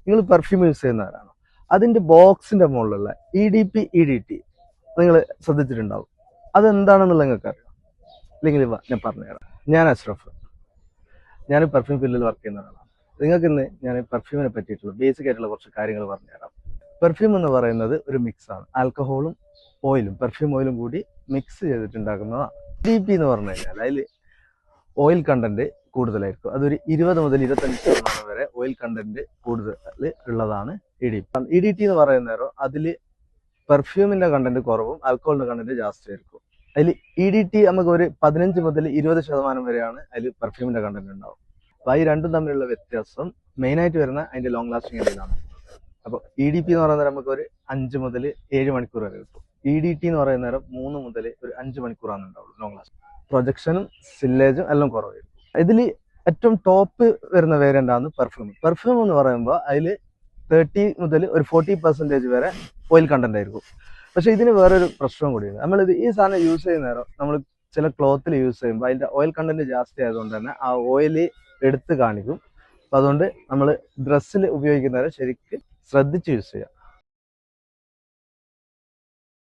നിങ്ങൾ perfume use ചെയ്യുന്നവരാണോ? അതിന്റെ ബോക്സിന്റെ മുകളിലുള്ള EDP, EDT നിങ്ങൾ ശ്രദ്ധിച്ചിട്ടുണ്ടാവും. അതെന്താണെന്നുള്ളത് നിങ്ങൾക്ക് അറിയാം? ഇല്ലെങ്കിൽ ഞാൻ പറഞ്ഞുതരാം. ഞാൻ അഷ്റഫ്, ഞാൻ പെർഫ്യൂം ഫീൽഡിൽ വർക്ക് ചെയ്യുന്ന ഒരാളാണ്. നിങ്ങൾക്ക് ഇന്ന് ഞാൻ പെർഫ്യൂമിനെ പറ്റിയിട്ടുള്ള ബേസിക് ആയിട്ടുള്ള കുറച്ച് കാര്യങ്ങൾ പറഞ്ഞുതരാം. പെർഫ്യൂം എന്ന് പറയുന്നത് ഒരു മിക്സ് ആണ്. ആൽക്കഹോളും ഓയിലും, പെർഫ്യൂം ഓയിലും കൂടി മിക്സ് ചെയ്തിട്ടുണ്ടാക്കുന്നതാണ്. EDP എന്ന് പറഞ്ഞു കഴിഞ്ഞാൽ അതിൽ ഓയിൽ കണ്ടന്റ് കൂടുതലായിരിക്കും. അതൊരു 20 മുതൽ 25% വരെ ഓയിൽ കണ്ടന്റ് കൂടുതൽ ഉള്ളതാണ് EDP. EDT എന്ന് പറയുന്നേരം അതിൽ പെർഫ്യൂമിന്റെ കണ്ടന്റ് കുറവും ആൽക്കഹോളിന്റെ കണ്ടന്റ് ജാസ്തി ആയിരിക്കും. അതിൽ EDT നമുക്ക് ഒരു 15 മുതൽ 20% വരെയാണ് അതിൽ പെർഫ്യൂമിന്റെ കണ്ടന്റ് ഉണ്ടാവും. അപ്പൊ ഈ രണ്ടും തമ്മിലുള്ള വ്യത്യാസം മെയിനായിട്ട് വരുന്ന അതിന്റെ ലോങ് ലാസ്റ്റിംഗ് ഇടയിലാണ്. അപ്പോൾ EDP എന്ന് പറയുന്നത് നമുക്ക് ഒരു 5 മുതൽ 7 മണിക്കൂർ വരെ കിട്ടും. EDT എന്ന് പറയുന്ന നേരം 3 മുതൽ ഒരു 5 മണിക്കൂറാണ് ഉണ്ടാവുള്ളൂ ലോങ് ലാസ്റ്റ്. പ്രൊജക്ഷനും സില്ലേജും എല്ലാം കുറവായിരിക്കും. ഇതിൽ ഏറ്റവും ടോപ്പ് വരുന്ന വേരിയന്റ് ആണ് പെർഫ്യൂം. പെർഫ്യൂം എന്ന് പറയുമ്പോൾ അതിൽ 30 മുതൽ ഒരു 40% വരെ ഓയിൽ കണ്ടന്റ് ആയിരിക്കും. പക്ഷെ ഇതിന് വേറൊരു പ്രശ്നം കൂടിയുണ്ട്. നമ്മളിത് ഈ സാധനം യൂസ് ചെയ്യുന്ന നേരം നമ്മൾ ചില ക്ലോത്തിൽ യൂസ് ചെയ്യുമ്പോൾ അതിന്റെ ഓയിൽ കണ്ടന്റ് ജാസ്തി ആയതുകൊണ്ട് തന്നെ ആ ഓയിൽ എടുത്ത് കാണിക്കും. അപ്പൊ അതുകൊണ്ട് നമ്മൾ ഡ്രസ്സിൽ ഉപയോഗിക്കുന്നവരെ ശരിക്കും ശ്രദ്ധിച്ച് യൂസ് ചെയ്യുക.